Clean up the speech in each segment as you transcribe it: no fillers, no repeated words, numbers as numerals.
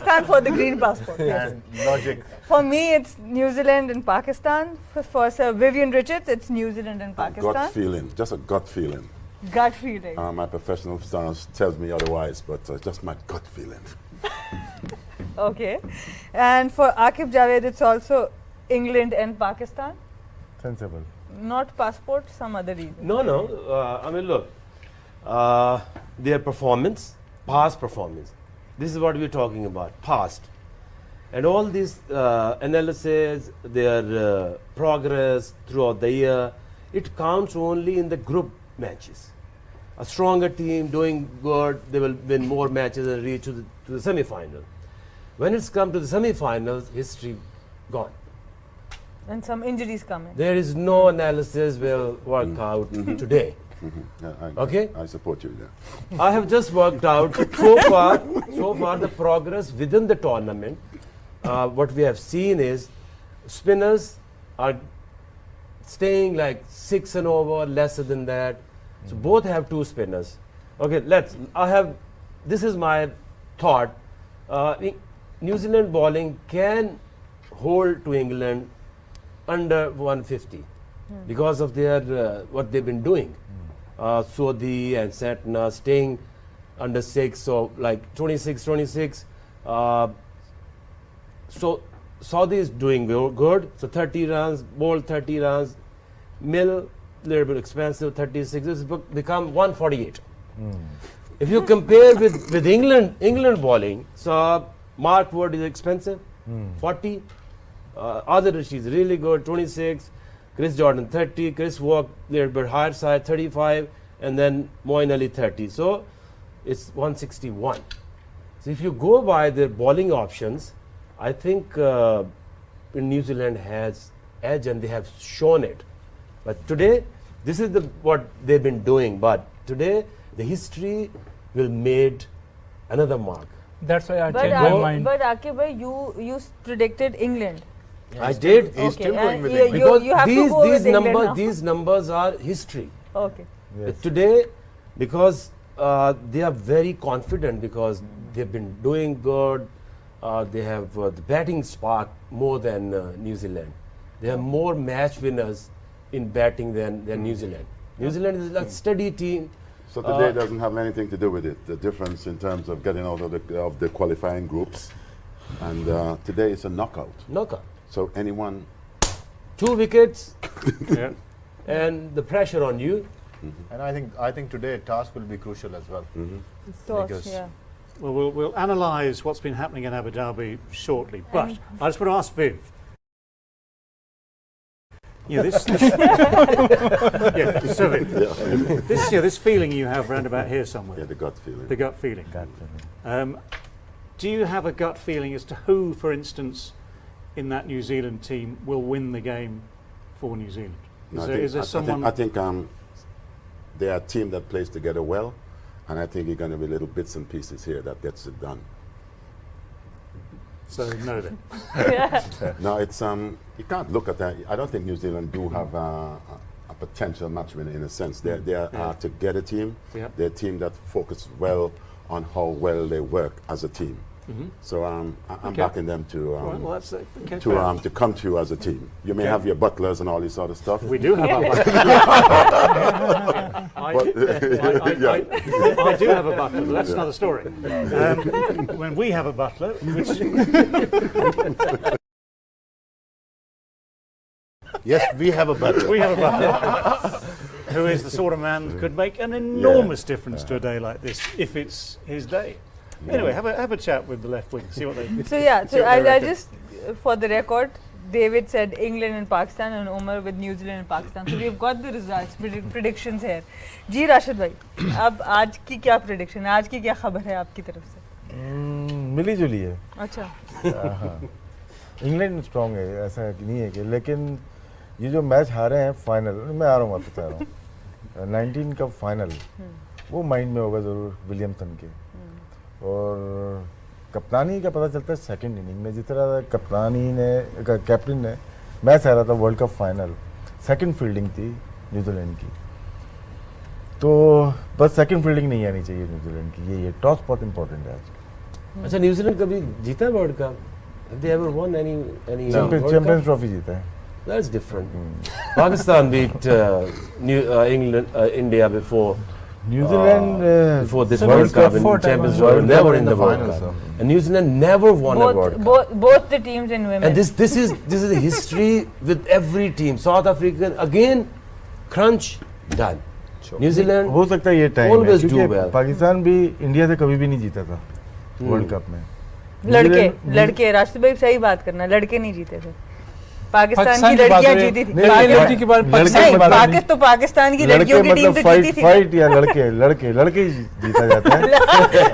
Pakistan for the green passport. Yes. And logic. For me, it's New Zealand and Pakistan. For Sir Vivian Richards, it's New Zealand and Pakistan. Gut feeling, just a gut feeling. Gut feeling. My professional stance tells me otherwise, but just my gut feeling. Okay. And for Akib Javed, it's also England and Pakistan. Sensible. Not passport, some other reason. No. I mean, look, their performance, past performance. This is what we're talking about, past. And all these analysis, their progress throughout the year, it counts only in the group matches. A stronger team doing good, they will win more matches and reach to the semi-final. When it's come to the semi-finals, history gone. And some injuries coming. There is no analysis will work out today. Yeah, Okay? I support you there. I have just worked out so far the progress within the tournament. What we have seen is spinners are staying like 6 and over, lesser than that. So both have 2 spinners. Okay, this is my thought. New Zealand bowling can hold to England under 150 because of their what they've been doing. Sodhi and Santner staying under 6, so like 26. So Saudi is doing good. So 30 runs, bowled 30 runs. Mill, little bit expensive, 36. It's become 148. If you compare with England bowling, so Mark Wood is expensive, 40. Adil Rashid is really good, 26. Chris Jordan 30. Chris Walk little bit higher side, 35, and then Moeen Ali 30. So it's 161. So if you go by their bowling options, I think New Zealand has edge and they have shown it. But today, this is what they've been doing. But today, the history will made another mark. That's why I changed my mind. But Akib bhai, you predicted England. I did. He's still going with you, England. Because you have to go with England now. these numbers are history. Okay. Yes. Today, because they are very confident because they've been doing good. They have the batting spark more than New Zealand. They have more match winners in batting than New Zealand. New Zealand is a steady team. So today doesn't have anything to do with it. The difference in terms of getting out of the qualifying groups, and today it's a knockout. Knockout. So anyone, 2 wickets, Yeah. and the pressure on you. And I think today task will be crucial as well. Toss, Because- yeah. Well, we'll analyse what's been happening in Abu Dhabi shortly. But I just want to ask Viv. Yeah, this so Viv, this feeling you have round about here somewhere, yeah, the gut feeling. the gut feeling. Do you have a gut feeling as to who, for instance, in that New Zealand team will win the game for New Zealand? No, Is there someone? I think they are a team that plays together well, and I think it's going to be little bits and pieces here that gets it done. So no, then. No, it's you can't look at that. I don't think New Zealand do have a potential match winner in a sense. They are a together team. Yeah. They're a team that focus well on how well they work as a team. So I'm Okay. backing them to All right, well, that's okay, fair. to come to as a team. You may have your butlers and all this sort of stuff. We do have a butler. I do have a butler, but that's another story. When we have a butler, which Yes, we have a battle. we have a butler who is the sort of man that could make an enormous difference to a day like this if it's his day. Anyway, have a chat with the left wing, see what they So yeah, see so what they I reckon. just, for the record, David said England and Pakistan and Umar with New Zealand and Pakistan. So we've got the results, predictions here. जी राशिद भाई, अब आज की क्या prediction है? आज की क्या खबर है आपकी तरफ से? मिली जुली है। अच्छा। हाँ, इंग्लैंड स्ट्रॉन्ग है, ऐसा नहीं है कि, लेकिन ये जो मैच हारे हैं फाइनल, मैं आ रहा हूँ आपको बता रहा हूँ, 19 का फाइनल, वो माइंड में होगा ज़रूर विलियमसन के। और कप्तानी का पता चलता है सेकंड इनिंग में, जिस तरह कप्तानी ने कैप्टन ने मैच हारा था world cup final, second fielding थी न्यूजीलैंड की, तो बस सेकंड फील्डिंग नहीं आनी चाहिए न्यूजीलैंड की, ये टॉस बहुत इंपॉर्टेंट है आज। अच्छा न्यूजीलैंड कभी जीता है world cup? Have they ever won any World Cup? Champions trophy जीता है. That's different. Pakistan beat England, India before. New Zealand Before this So World it's got Cup in 4 times Champions World League, Cup never in in the the World finals, Cup. And New Zealand never won a World Cup. both the teams in women. And this is the history with every team. South African again, crunch, done. New Zealand हो सकता है ये time है always do क्योंकि well. Pakistan भी India से कभी भी नहीं जीता था वर्ल्ड कप में. लड़के राशिद भाई सही बात करना, लड़के नहीं जीते थे. पाकिस्तान पाकिस्तान की की बात लड़कियां है। जीती थी. नहीं, लड़की के बाद पाकिस्तान की बात नहीं। तो पाकिस्तान की लड़के लड़कियों की टीम मतलब तो जीती थी. फाइट या लड़के ही जीता जाता है.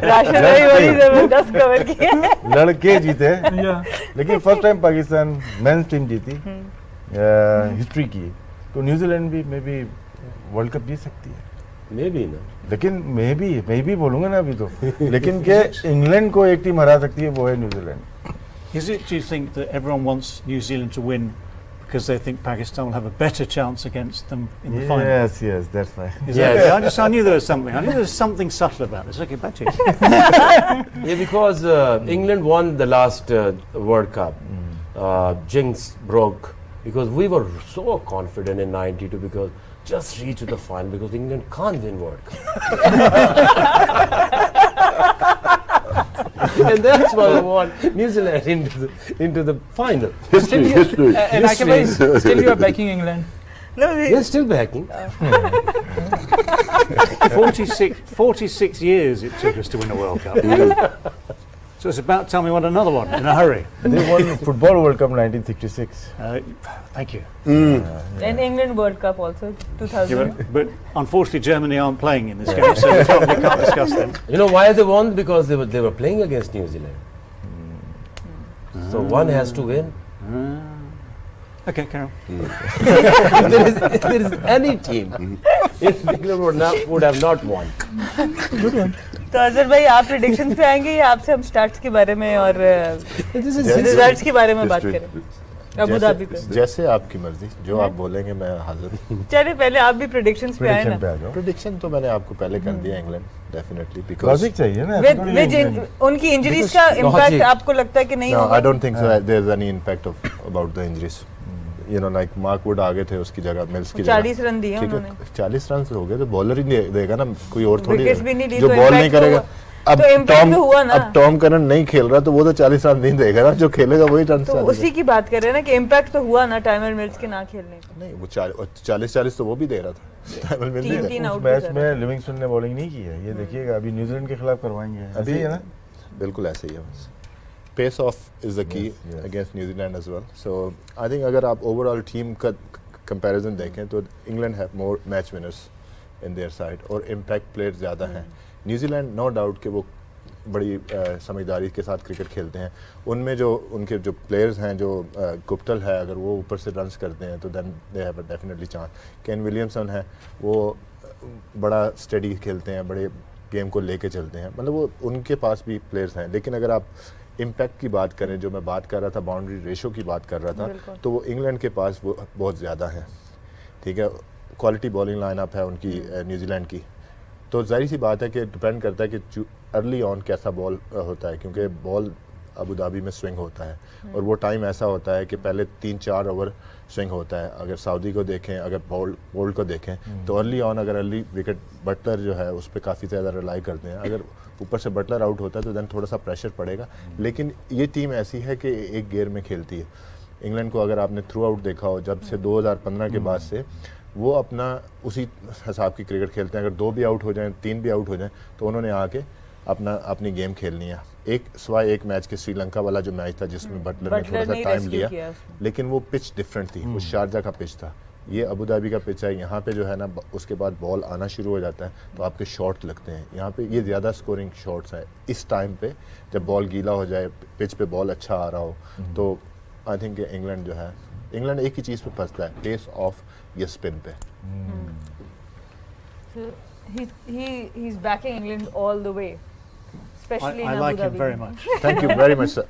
राशिद भाई वही जबरदस्त कवर किए. लड़के जीते Yeah. लेकिन first time Pakistan men's team जीती हिस्ट्री की. तो न्यूजीलैंड भी मे बी वर्ल्ड कप जीत सकती है. maybe no. लेकिन मैं भी बोलूंगा ना अभी तो. लेकिन के इंग्लैंड को एक टीम हरा सकती है, वो है New Zealand. Is it, do you think, that everyone wants New Zealand to win because they think Pakistan will have a better chance against them in the final? Yes, that's why. Is Yes. that it? I knew there was something. I knew there was something subtle about this. Okay, back to you. Yeah, because England won the last World Cup. Jinx broke because we were so confident in '92 because just reach to the final because England can't win World Cup. And that's why we want New Zealand into the final. History. And Akib, still you are backing England. No, We're still backing. 46 years it took us to win a World Cup. So it's about time we won another one in a hurry. They won football World Cup 1966. Thank you. and England World Cup also 2000. But unfortunately, Germany aren't playing in this game, so we can't discuss them. You know why they won? Because they were playing against New Zealand. So one has to win. Okay, carry on. If there is any team, if England would have not won. तो अजहर भाई आप predictions पे आएंगे या आपसे हम starts के बारे में और रिजल्ट्स के बारे में बात करें? अबू धाबी पे. जैसे आपकी मर्जी, जो आप बोलेंगे मैं हाजिर हूँ. चलिए पहले आप भी प्रेडिक्शंस पे आए ना. प्रेडिक्शन तो मैंने आपको पहले कर दिया इंग्लैंड डेफिनेटली बिकॉज़ लॉजिक चाहिए ना. उनकी इंजरीज का इम्पैक्ट आपको लगता है कि नहीं होगा? I don't think so there is any impact about the injuries. You know like Mark Wood आगे थे उसकी जगह, मिल्स की जगह 40 रन दिए उन्होंने. 40 रन हो गए तो बॉलर ही देगा ना, कोई और थोड़ी विकेट्स भी नहीं ली जो तो बॉल नहीं impact करेगा. अब तो impact तो हुआ ना. अब टॉम करन नहीं खेल रहा तो वो तो 40 रन नहीं देगा ना, जो खेलेगा वही रन. तो उसी की बात कर रहे हैं ना कि इम्पैक्ट तो हुआ ना टाइमर मिल्स के ना खेलने का. नहीं वो 40 तो वो भी दे रहा था. टाइमर मिल नहीं तीन रहा. आउट मैच में लिविंगस्टन ने बॉलिंग नहीं की है. ये देखिएगा अभी न्यूजीलैंड के खिलाफ करवाएंगे. अभी है ना, बिल्कुल ऐसे ही है. बस pace off is the key yes. against New Zealand as well. So I think अगर आप overall team का comparison देखें तो England have more match winners in their side और impact players ज़्यादा हैं. New Zealand no doubt कि वो बड़ी समझदारी के साथ क्रिकेट खेलते हैं. उनमें जो उनके जो प्लेयर्स हैं, जो गुप्टल है, अगर वो ऊपर से रन्स करते हैं तो then they have a definitely chance. Kane Williamson है, वो बड़ा स्टडी खेलते हैं, बड़े गेम को लेके चलते हैं. मतलब वो उनके पास भी प्लेयर्स हैं. लेकिन अगर आप इम्पैक्ट की बात करें, जो मैं बात कर रहा था, बाउंड्री रेशो की बात कर रहा था, तो वो इंग्लैंड के पास वो बहुत ज़्यादा है. ठीक है, क्वालिटी बॉलिंग लाइनअप है उनकी न्यूजीलैंड की. तो जाहिर सी बात है कि डिपेंड करता है कि अर्ली ऑन कैसा बॉल होता है, क्योंकि बॉल अबू धाबी में स्विंग होता है और वो टाइम ऐसा होता है कि पहले 3-4 ओवर स्विंग होता है. अगर सऊदी को देखें, अगर बोल्ड को देखें तो अर्ली ऑन अगर अर्ली विकेट बटलर जो है उस पर काफ़ी ज़्यादा रिलाई करते हैं. अगर ऊपर से बटलर आउट होता है तो दैन थोड़ा सा प्रेशर पड़ेगा. लेकिन ये टीम ऐसी है कि एक गेयर में खेलती है. इंग्लैंड को अगर आपने थ्रू आउट देखा हो, जब से 2015 के बाद से वो अपना उसी हिसाब की क्रिकेट खेलते हैं. अगर 2 भी आउट हो जाएं, 3 भी आउट हो जाएं, तो उन्होंने आके अपनी गेम खेलनी है. एक मैच के श्रीलंका वाला जो मैच था जिसमें बटलर ने थोड़ा सा टाइम लिया, लेकिन वो पिच डिफरेंट थी. वो शारजा का पिच था, ये अबू धाबी का पिच है. यहाँ पे जो है ना, उसके बाद बॉल आना शुरू हो जाता है तो आपके शॉट लगते हैं. यहाँ पे ये ज़्यादा स्कोरिंग शॉट्स हैं इस टाइम पे, जब बॉल गीला हो जाए, पिच पे बॉल अच्छा आ रहा हो. तो आई थिंक इंग्लैंड जो है, इंग्लैंड एक ही चीज़ पे फंसता है, पेस ऑफ या स्पिन पे. He's backing England all the way, especially in I Abu like him Dhabi. very much. Thank you very much, sir.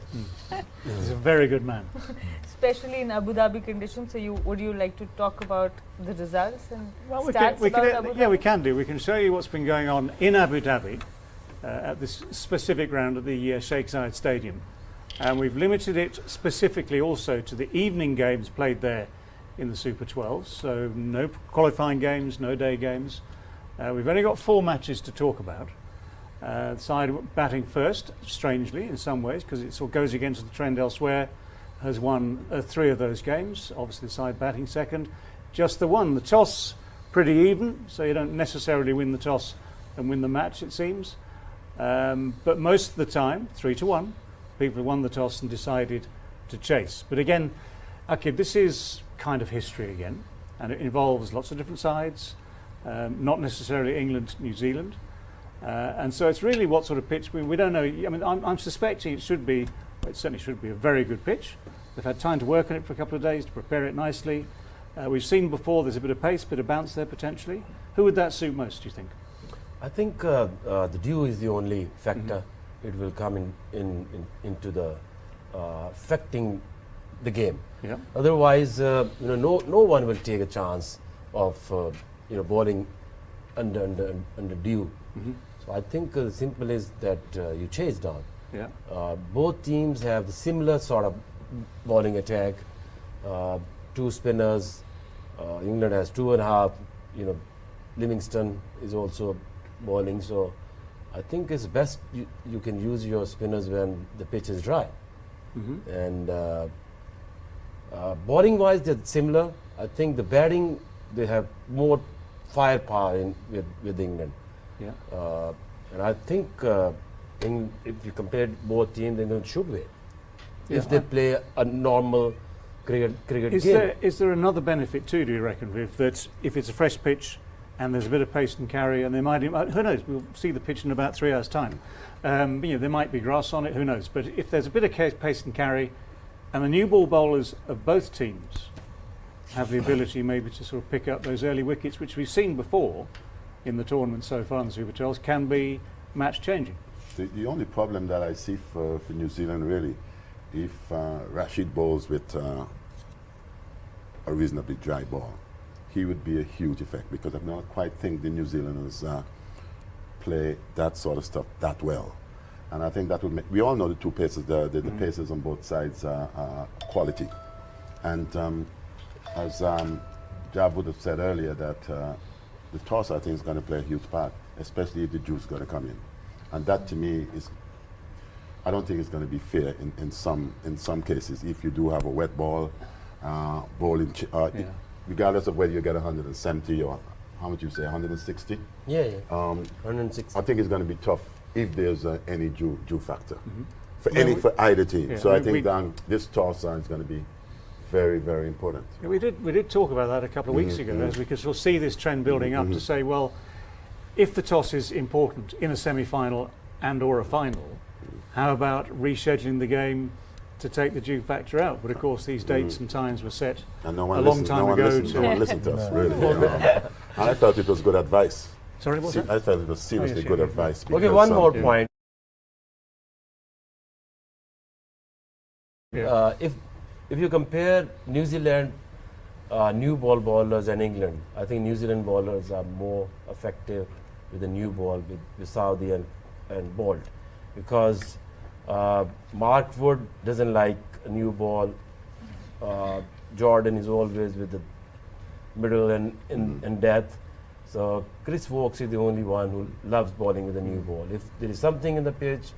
He's a very good man. Especially in Abu Dhabi conditions. So would you like to talk about the results and Well, stats about Abu Dhabi? we can do. We can show you what's been going on in Abu Dhabi at this specific ground at the Sheikh Zayed Stadium. And we've limited it specifically also to the evening games played there in the Super 12. So no qualifying games, no day games. We've only got 4 matches to talk about. The side batting first, strangely in some ways, because it sort of goes against the trend elsewhere, has won 3 of those games. Obviously the side batting second. Just the one. The toss, pretty even, so you don't necessarily win the toss and win the match, it seems. But most of the time, 3-1, people won the toss and decided to chase. But again, okay, this is kind of history again, and it involves lots of different sides, not necessarily England, New Zealand. And so it's really what sort of pitch, we don't know. I mean, I'm suspecting it should be, well, it certainly should be a very good pitch. They've had time to work on it for a couple of days to prepare it nicely. We've seen before there's a bit of pace, a bit of bounce there potentially. Who would that suit most, do you think? I think the dew is the only factor. It will come into the affecting the game. Yeah. Otherwise, no one will take a chance of bowling under dew. So I think the simple is that you chase down. Yeah. Both teams have the similar sort of bowling attack. 2 spinners. England has 2.5. Livingston is also bowling. So I think it's best you can use your spinners when the pitch is dry. And bowling wise, they're similar. I think the batting, they have more firepower with England. Yeah. And I think if you compare both teams, England should win. Yeah. If they play a normal cricket game. Is there another benefit too, do you reckon, Viv, that if it's a fresh pitch and there's a bit of pace and carry, and they might, who knows, we'll see the pitch in about 3 hours' time. There might be grass on it, who knows. But if there's a bit of pace and carry, and the new ball bowlers of both teams have the ability maybe to sort of pick up those early wickets, which we've seen before in the tournament so far in the Super 12s, can be match changing. The only problem that I see for New Zealand really, if Rashid bowls with a reasonably dry ball, he would be a huge effect, because I don't quite think the New Zealanders play that sort of stuff that well. And I think that would make, we all know the 2 paces, the paces on both sides are quality. And as Jav would have said earlier, that the toss, I think, is going to play a huge part, especially if the dew's going to come in. And that to me is, I don't think it's going to be fair in some cases. If you do have a wet ball, bowling, regardless of whether you get 170 or how much you say, 160? Yeah. 160. I think it's going to be tough if there's any dew factor for either team. Yeah, so I think this toss is going to be very, very important. Yeah, we did talk about that a couple of weeks ago, as we could sort of see this trend building up to say, well, if the toss is important in a semi-final and or a final, how about rescheduling the game to take the dew factor out? But of course these dates and times were set and a long time ago. No one listened to us, really. And I felt it was good advice. Sorry, what's that? I felt it was seriously good advice. Okay, one more point. Yeah. If you compare New Zealand new ball bowlers and England, I think New Zealand bowlers are more effective with the new ball, with Saudi and Bolt, because Mark Wood doesn't like a new ball. Jordan is always with the middle and death. So Chris Wokes is the only one who loves bowling with a new ball. If there is something in the pitch,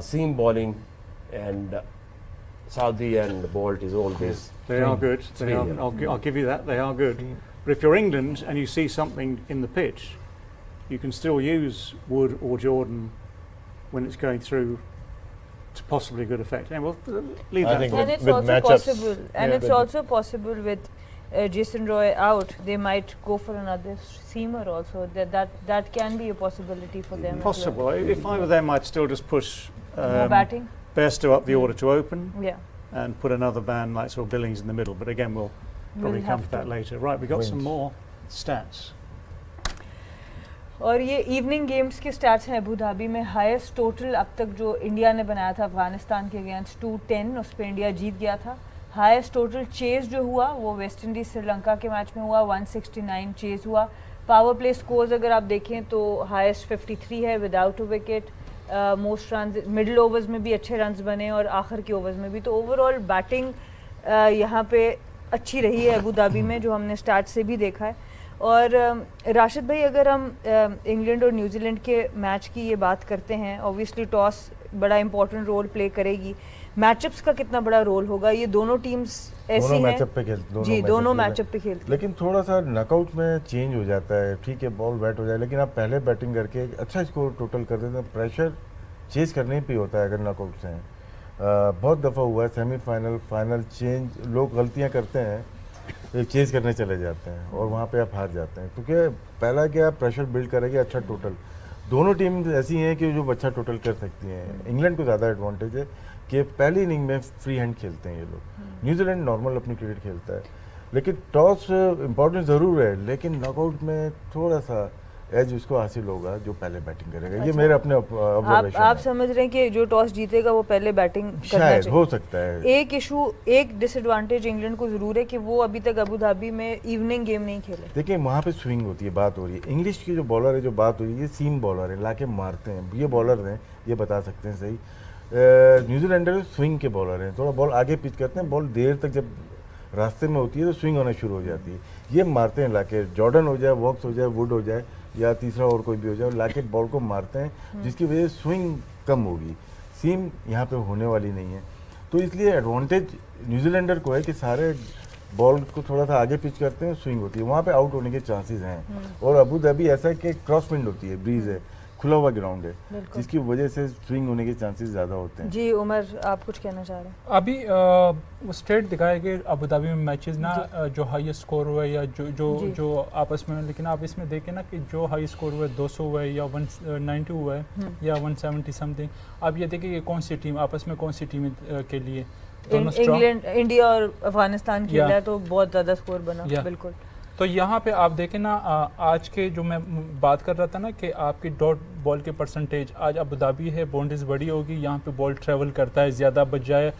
seam bowling, and Saudi and Bolt is always. They are good. They are, I'll give you that. They are good. But if you're England and you see something in the pitch, you can still use Wood or Jordan when it's going through to possibly good effect. And we'll leave I that. think for And it's with also matchups, possible. And yeah, it's also possible with Jason Roy out, they might go for another seamer also. That can be a possibility for them. possible. If I were them, I'd still just push More batting. Bairstow up the order to open Yeah. and put another man like sort of Billings in the middle. But again, we'll probably We'll come have to that to. later. Right, we got some Wins. more stats. और ये evening games के stats हैं Abu Dhabi में highest total अब तक जो India ने बनाया था अफगानिस्तान के अगेंस्ट 210, उस पर इंडिया जीत गया था. हाईएस्ट टोटल चेज जो हुआ वो वेस्ट इंडीज श्रीलंका के मैच में हुआ, 169 चेज हुआ. पावर प्ले स्कोर्स अगर आप देखें तो हाईएस्ट 53 है without a wicket, most run, middle overs में भी अच्छे रन्स बने और आखिर के ओवर्स में भी। तो ओवरऑल बैटिंग यहाँ पे अच्छी रही है अबू धाबी में, जो हमने स्टार्ट से भी देखा है। और राशिद भाई, अगर हम इंग्लैंड और न्यूजीलैंड के मैच की ये बात करते हैं, ऑब्वियसली टॉस बड़ा इंपॉर्टेंट रोल प्ले करेगी, मैचअप्स का कितना बड़ा रोल होगा? ये दोनों टीम्स ऐसी हैं मैचअप पे खेलते, जी दोनों मैचअप पे खेलते हैं, लेकिन थोड़ा सा नॉकआउट में चेंज हो जाता है। ठीक है, बॉल बैट हो जाए, लेकिन आप पहले बैटिंग करके अच्छा स्कोर टोटल कर देते हैं, प्रेशर चेज करने पे होता है अगर नॉकआउट से हैं। बहुत दफ़ा हुआ है सेमीफाइनल, फाइनल चेंज, लोग गलतियां करते हैं, चेज करने चले जाते हैं और वहाँ पे आप हार जाते हैं, क्योंकि पहला क्या प्रेशर बिल्ड करेगी अच्छा टोटल। दोनों टीम ऐसी हैं कि जो अच्छा टोटल कर सकती हैं। इंग्लैंड को ज़्यादा एडवांटेज है कि पहली इनिंग में फ्री हैंड खेलते हैं ये लोग, न्यूजीलैंड नॉर्मल अपनी क्रिकेट खेलता है। लेकिन टॉस इम्पोर्टेंट ज़रूर है, लेकिन नॉकआउट में थोड़ा सा एज उसको हासिल होगा जो पहले बैटिंग करेगा। ये मेरे अपने ऑब्जर्वेशन आप समझ रहे हैं कि जो टॉस जीतेगा वो पहले बैटिंग करना शायद चाहिए। हो सकता है। एक इशू, एक डिसएडवांटेज इंग्लैंड को जरूर है कि वो अभी तक अबू धाबी में इवनिंग गेम नहीं खेले। देखिए वहाँ पे स्विंग होती है, बात हो रही है। इंग्लिश की जो बॉलर है, जो बात हो रही है, ये सीम बॉलर है, लाके मारते हैं, ये बॉलर हैं, ये बता सकते हैं सही। न्यूजीलैंडर स्विंग के बॉलर हैं, थोड़ा बॉल आगे पिच करते हैं, बॉल देर तक जब रास्ते में होती है तो स्विंग होना शुरू हो जाती है। ये मारते हैं लाके, जॉर्डन हो जाए, वॉक्स हो जाए, वुड हो जाए, या तीसरा और कोई भी हो जाए, लाके बॉल को मारते हैं, जिसकी वजह से स्विंग कम होगी। सीम यहाँ पे होने वाली नहीं है, तो इसलिए एडवांटेज न्यूजीलैंडर को है कि सारे बॉल को थोड़ा सा आगे पिच करते हैं, स्विंग होती है, वहाँ पे आउट होने के चांसेस हैं। और अबू धाबी ऐसा है कि क्रॉस विंड होती है, ब्रीज है, खुला हुआ ग्राउंड है, जिसकी वजह से स्विंग होने के चांसेस ज़्यादा होते हैं। जी उमर, आप कुछ कहना चाह रहे हैं? अभी वो स्टेट दिखाया कि अबू धाबी में मैचेस ना जो हाईएस्ट स्कोर हुआ है या जो आपस में, लेकिन आप इसमें देखें ना कि जो हाई स्कोर हुआ है 200 हुआ है या 190 हुआ है या 170 समथिंग। आप ये देखिए कि कौन सी टीम आपस में, कौन सी टीम के लिए इंग्लैंड, इंडिया और अफगानिस्तान खेला है तो बहुत ज़्यादा स्कोर बना। बिल्कुल। तो यहाँ पे आप देखें ना, आज के जो मैं बात कर रहा था ना कि आपकी डॉट बॉल के परसेंटेज, आज अबू धाबी है, बाउंड्रीज बड़ी होगी, यहाँ पे बॉल ट्रैवल करता है ज़्यादा, बजाय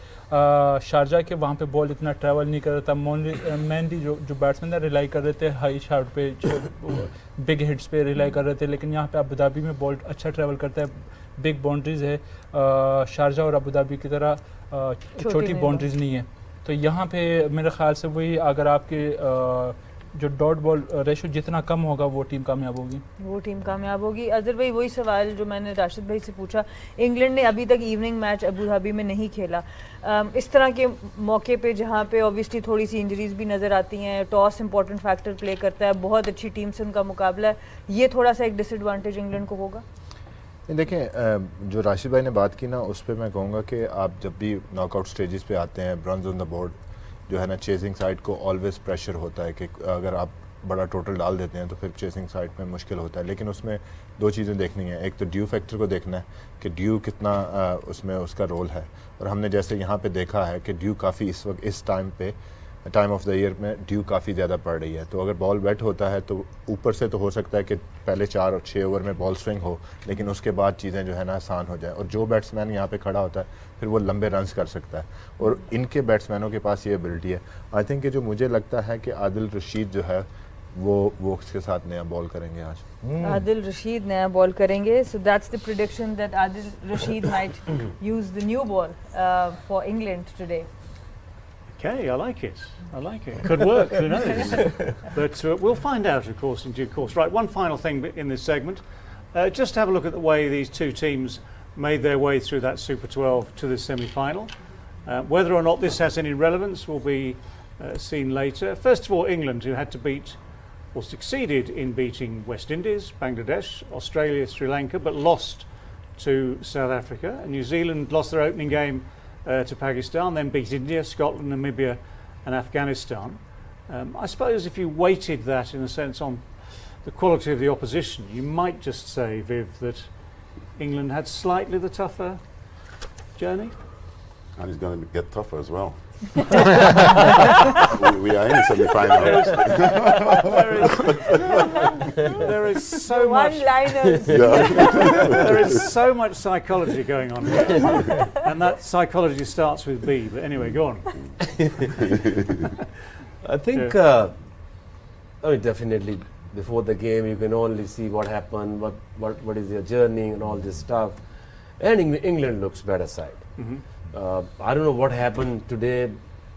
शारजा के वहाँ पे बॉल इतना ट्रैवल नहीं कर रहा था। मेनली जो बैट्समैन रिलाई कर रहे थे हाई शॉट पे, बिग हिट्स पे रिलाई कर रहे थे, लेकिन यहाँ पे अबू धाबी में बॉल अच्छा ट्रैवल करता है, बिग बाउंड्रीज है। शारजा और अबू धाबी की तरह छोटी बाउंड्रीज नहीं है। तो यहाँ पे मेरे ख्याल से वही, अगर आपके जो डॉट बॉल रेशो जितना कम होगा वो टीम कामयाब होगी, वो टीम कामयाब होगी। अजहर भाई, वही सवाल जो मैंने राशिद भाई से पूछा, इंग्लैंड ने अभी तक इवनिंग मैच अबू धाबी में नहीं खेला। इस तरह के मौके पे जहाँ पे ऑब्वियसली थोड़ी सी इंजरीज भी नज़र आती हैं, टॉस इंपॉर्टेंट फैक्टर प्ले करता है, बहुत अच्छी टीम से उनका मुकाबला है, ये थोड़ा सा एक डिसएडवांटेज इंग्लैंड को होगा। देखें, जो राशिद भाई ने बात की ना, उस पर मैं कहूँगा कि आप जब भी नॉकआउट स्टेजेस पे आते हैं, रन्स ऑन द बोर्ड जो है ना, चेजिंग साइड को ऑलवेज प्रेशर होता है कि अगर आप बड़ा टोटल डाल देते हैं तो फिर चेसिंग साइड में मुश्किल होता है। लेकिन उसमें दो चीज़ें देखनी है, एक तो ड्यू फैक्टर को देखना है कि ड्यू कितना उसमें उसका रोल है। और हमने जैसे यहाँ पे देखा है कि ड्यू काफ़ी इस वक्त इस टाइम ऑफ द ईयर में ड्यू काफ़ी ज़्यादा पड़ रही है। तो अगर बॉल वेट होता है तो ऊपर से तो हो सकता है कि पहले 4 और 6 ओवर में बॉल स्विंग हो, लेकिन उसके बाद चीज़ें जो है ना आसान हो जाए, और जो बैट्समैन यहाँ पे खड़ा होता है फिर वो लंबे रन्स कर सकता है, और इनके बैट्समैनों के पास ये एबिलिटी है। आई थिंक कि जो मुझे लगता है कि आदिल रशीद जो है वो उसके साथ नया बॉल करेंगे आज। आदिल रशीद नया बॉल करेंगे, so that's the prediction that Adil Rashid might use the new ball for England today. Okay, I like it. I like it. Could work, who knows? But we'll find out, of course, in due course. Right, one final thing in this segment. Just have a look at the way these two teams made their way through that Super 12 to the semi-final. Whether or not this has any relevance will be seen later. First of all, England, who had to beat, or succeeded in beating West Indies, Bangladesh, Australia, Sri Lanka, but lost to South Africa. And New Zealand lost their opening game to Pakistan, then beat India, Scotland, Namibia and Afghanistan. I suppose if you weighted that in a sense on the quality of the opposition, you might just say, Viv, that England had slightly the tougher journey. And it's going to get tougher as well. we are in semi-finals. There is so much. One-liners. There is so much psychology going on here, and that psychology starts with B. But anyway, go on. I think, definitely before the game you can only see what happened, what is their journey and all this stuff. And England looks better side. I don't know what happened today.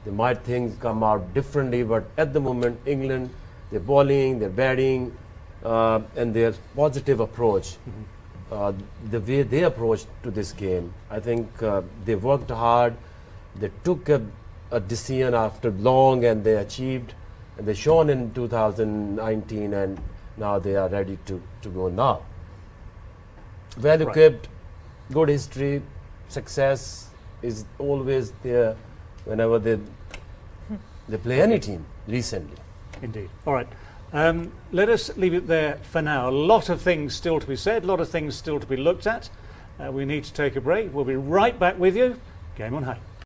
They might things come out differently, but at the moment, England, they're bowling, they're batting, and their positive approach, the way they approached to this game, I think they worked hard. They took a decision after long, and they achieved. And they shone in 2019, and now they are ready to go now. Well equipped, good history, success is always there whenever they play any team recently. Indeed. All right. Let us leave it there for now. A lot of things still to be said, a lot of things still to be looked at. We need to take a break. We'll be right back with you. Game on High.